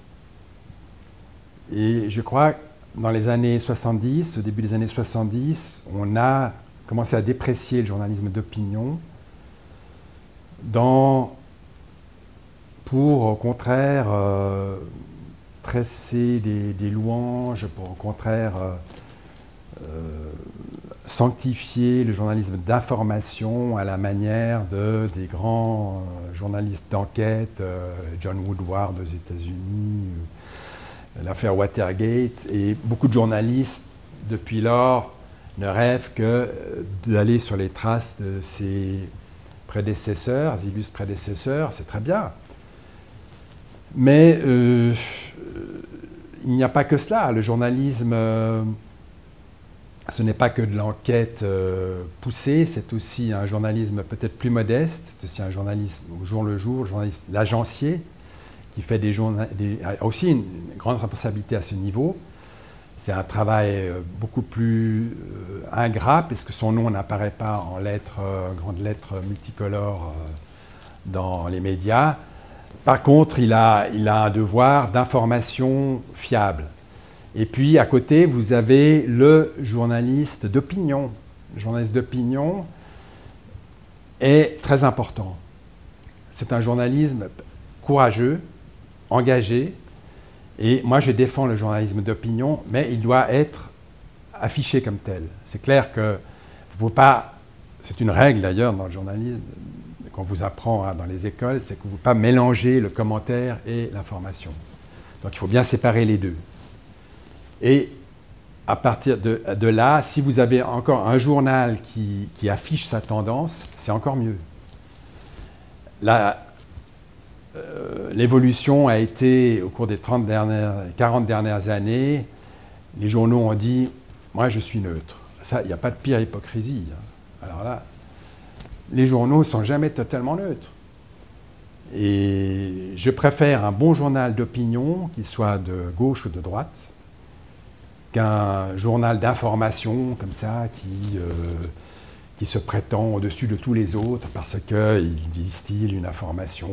Et je crois que dans les années 70, au début des années 70, on a commencé à déprécier le journalisme d'opinion pour, au contraire, tresser des louanges, pour, au contraire, sanctifier le journalisme d'information à la manière des grands journalistes d'enquête, John Woodward aux États-Unis, l'affaire Watergate, et beaucoup de journalistes, depuis lors, ne rêvent que d'aller sur les traces de ses prédécesseurs, ses illustres prédécesseurs, c'est très bien. Mais il n'y a pas que cela. Le journalisme, ce n'est pas que de l'enquête poussée, c'est aussi un journalisme peut-être plus modeste, c'est aussi un journalisme au jour le jour, l'agencier, qui fait a aussi une grande responsabilité à ce niveau. C'est un travail beaucoup plus ingrat, puisque son nom n'apparaît pas en grandes lettres multicolores dans les médias. Par contre, il a un devoir d'information fiable. Et puis, à côté, vous avez le journaliste d'opinion. Le journaliste d'opinion est très important. C'est un journalisme courageux, engagé, et moi je défends le journalisme d'opinion, mais il doit être affiché comme tel. C'est clair que vous ne pouvez pas, c'est une règle d'ailleurs dans le journalisme, qu'on vous apprend dans les écoles, c'est que vous ne pouvez pas mélanger le commentaire et l'information. Donc il faut bien séparer les deux. Et à partir de là, si vous avez encore un journal qui affiche sa tendance, c'est encore mieux. L'évolution a été, au cours des 40 dernières années, les journaux ont dit « moi je suis neutre ». Ça, il n'y a pas de pire hypocrisie. Alors là, les journaux ne sont jamais totalement neutres. Et je préfère un bon journal d'opinion, qu'il soit de gauche ou de droite, qu'un journal d'information comme ça qui se prétend au-dessus de tous les autres parce qu'il distille une information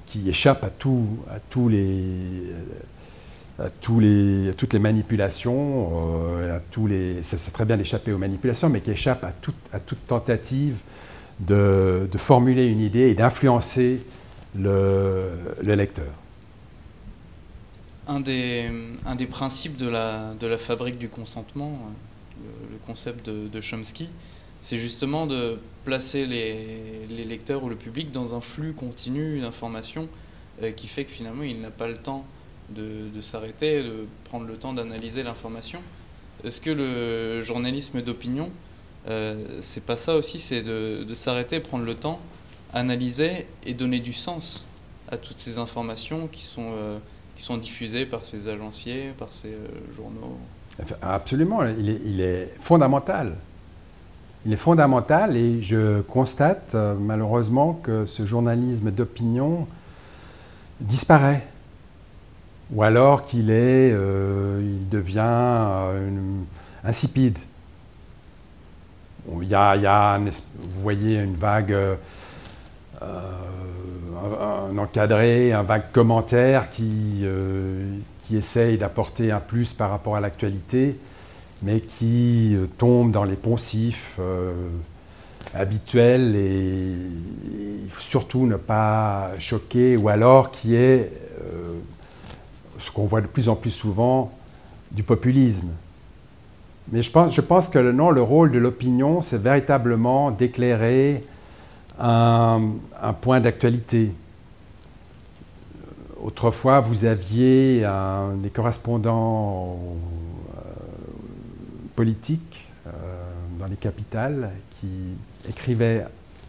qui échappe à toutes les manipulations, ça c'est très bien d'échapper aux manipulations, mais qui échappe à toute tentative de formuler une idée et d'influencer le lecteur. Un des principes de la fabrique du consentement, le concept de Chomsky, c'est justement de placer les lecteurs ou le public dans un flux continu d'informations qui fait que finalement il n'a pas le temps de s'arrêter, de prendre le temps d'analyser l'information. Est-ce que le journalisme d'opinion, c'est pas ça aussi, c'est de s'arrêter, prendre le temps, analyser et donner du sens à toutes ces informations qui sont diffusées par ces agenciers, par ces journaux? Absolument, il est fondamental. Il est fondamental et je constate malheureusement que ce journalisme d'opinion disparaît. Ou alors qu'il devient insipide. Vous voyez une vague, un encadré, un vague commentaire qui essaye d'apporter un plus par rapport à l'actualité, mais qui tombe dans les poncifs habituels et surtout ne pas choquer, ou alors qui est ce qu'on voit de plus en plus souvent, du populisme. Mais je pense que le rôle de l'opinion, c'est véritablement d'éclairer un point d'actualité. Autrefois, vous aviez des correspondants politiques dans les capitales qui écrivaient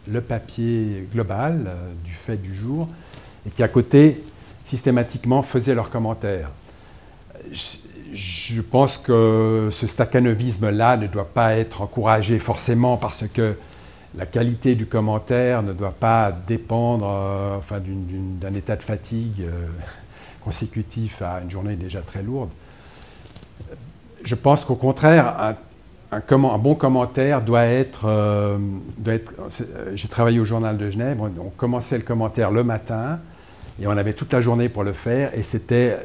le papier global du fait du jour et qui, à côté, systématiquement faisaient leurs commentaires. Je pense que ce stakhanovisme-là ne doit pas être encouragé forcément parce que la qualité du commentaire ne doit pas dépendre d'un état de fatigue consécutif à une journée déjà très lourde. Je pense qu'au contraire, un bon commentaire doit être j'ai travaillé au Journal de Genève, on commençait le commentaire le matin, et on avait toute la journée pour le faire, et c'était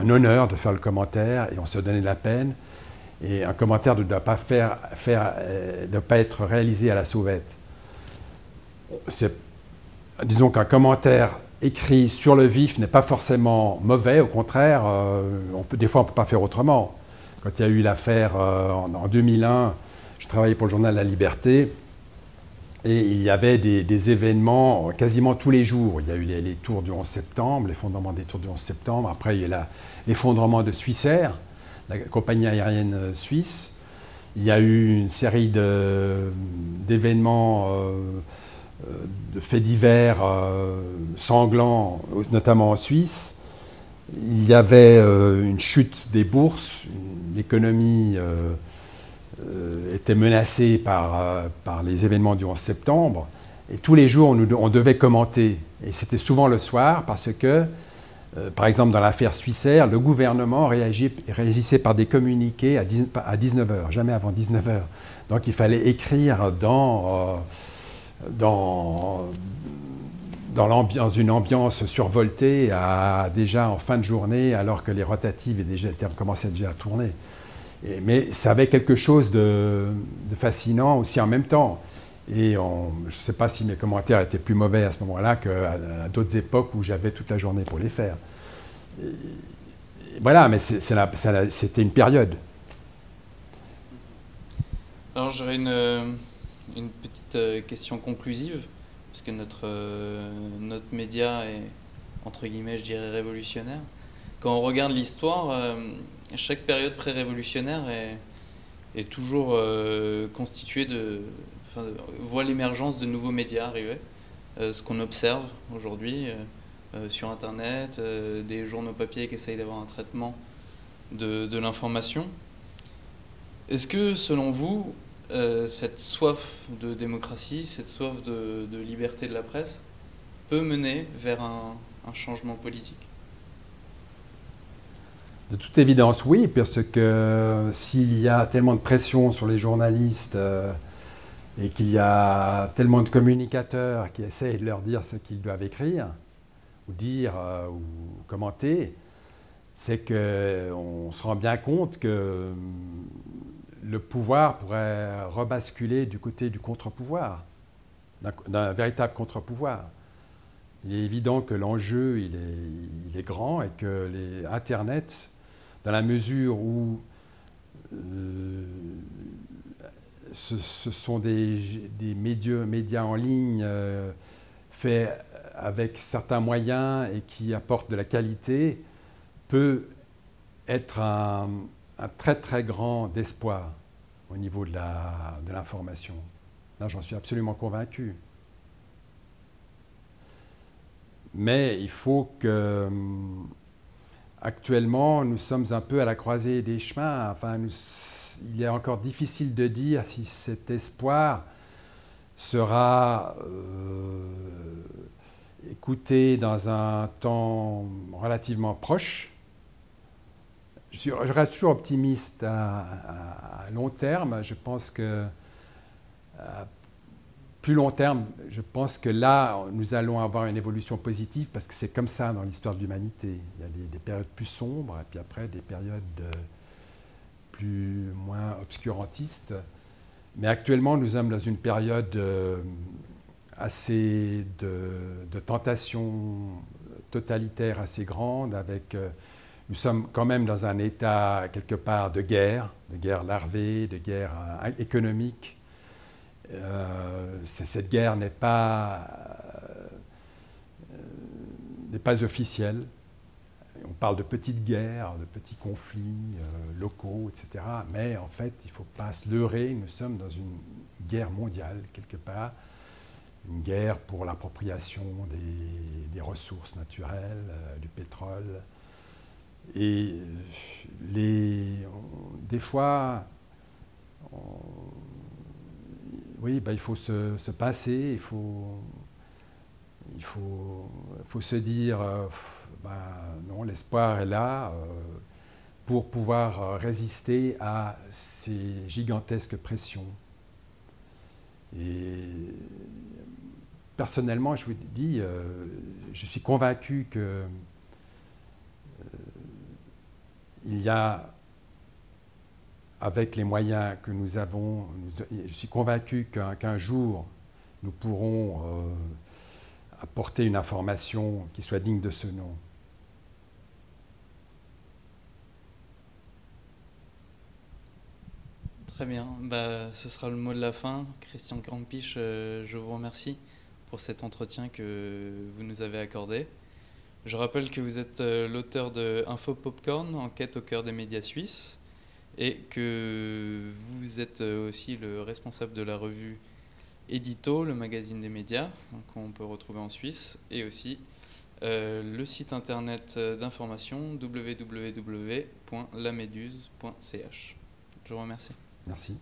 un honneur de faire le commentaire, et on se donnait de la peine. Et un commentaire ne doit pas, être réalisé à la sauvette. Disons qu'un commentaire écrit sur le vif n'est pas forcément mauvais, au contraire, des fois on ne peut pas faire autrement. Quand il y a eu l'affaire en 2001, je travaillais pour le journal La Liberté, et il y avait des événements quasiment tous les jours. Il y a eu les tours du 11 septembre, l'effondrement des tours du 11 septembre. Après, il y a eu l'effondrement de Swissair, la compagnie aérienne suisse. Il y a eu une série d'événements, de faits divers sanglants, notamment en Suisse. Il y avait une chute des bourses, l'économie était menacée par les événements du 11 septembre, et tous les jours on devait commenter, et c'était souvent le soir parce que, par exemple dans l'affaire Swissair, le gouvernement réagissait par des communiqués à 19h, jamais avant 19h. Donc il fallait écrire dans une ambiance survoltée déjà en fin de journée, alors que les rotatives commençaient déjà à tourner. Mais ça avait quelque chose de fascinant aussi en même temps. Et je ne sais pas si mes commentaires étaient plus mauvais à ce moment-là qu'à d'autres époques où j'avais toute la journée pour les faire. Et voilà, mais c'était une période. Alors j'aurais une petite question conclusive, parce que notre média est, entre guillemets, je dirais, révolutionnaire. Quand on regarde l'histoire, chaque période pré-révolutionnaire est toujours constituée voit l'émergence de nouveaux médias arriver. Ce qu'on observe aujourd'hui sur Internet, des journaux papier qui essayent d'avoir un traitement de l'information. Est-ce que, selon vous, cette soif de démocratie, cette soif de liberté de la presse peut mener vers un changement politique ? De toute évidence, oui, parce que s'il y a tellement de pression sur les journalistes et qu'il y a tellement de communicateurs qui essayent de leur dire ce qu'ils doivent écrire, ou dire, ou commenter, c'est qu'on se rend bien compte que le pouvoir pourrait rebasculer du côté du contre-pouvoir, d'un véritable contre-pouvoir. Il est évident que l'enjeu il est grand et que Internet, dans la mesure où ce sont des médias en ligne faits avec certains moyens et qui apportent de la qualité, peut être un très très grand espoir au niveau de l'information. Là, j'en suis absolument convaincu. Mais il faut que, actuellement, nous sommes un peu à la croisée des chemins. Enfin, il est encore difficile de dire si cet espoir sera écouté dans un temps relativement proche. Je reste toujours optimiste à long terme. Je pense que plus long terme, je pense que là, nous allons avoir une évolution positive parce que c'est comme ça dans l'histoire de l'humanité. Il y a des périodes plus sombres et puis après des périodes moins obscurantistes. Mais actuellement, nous sommes dans une période assez de tentation totalitaire assez grande. Nous sommes quand même dans un état quelque part de guerre larvée, de guerre économique. Cette guerre n'est pas officielle. On parle de petites guerres, de petits conflits locaux, etc. Mais en fait, il ne faut pas se leurrer, nous sommes dans une guerre mondiale quelque part. une guerre pour l'appropriation des ressources naturelles, du pétrole. Et des fois, oui, il faut se passer, il faut se dire, non, l'espoir est là pour pouvoir résister à ces gigantesques pressions. Et personnellement, je vous dis, je suis convaincu que il y a, avec les moyens que nous avons, je suis convaincu qu'un jour, nous pourrons apporter une information qui soit digne de ce nom. Très bien, ce sera le mot de la fin. Christian Campiche, je vous remercie pour cet entretien que vous nous avez accordé. Je rappelle que vous êtes l'auteur de Info Popcorn, Enquête au cœur des médias suisses, et que vous êtes aussi le responsable de la revue Édito, le magazine des médias, qu'on peut retrouver en Suisse, et aussi le site internet d'information www.lameduse.ch. Je vous remercie. Merci.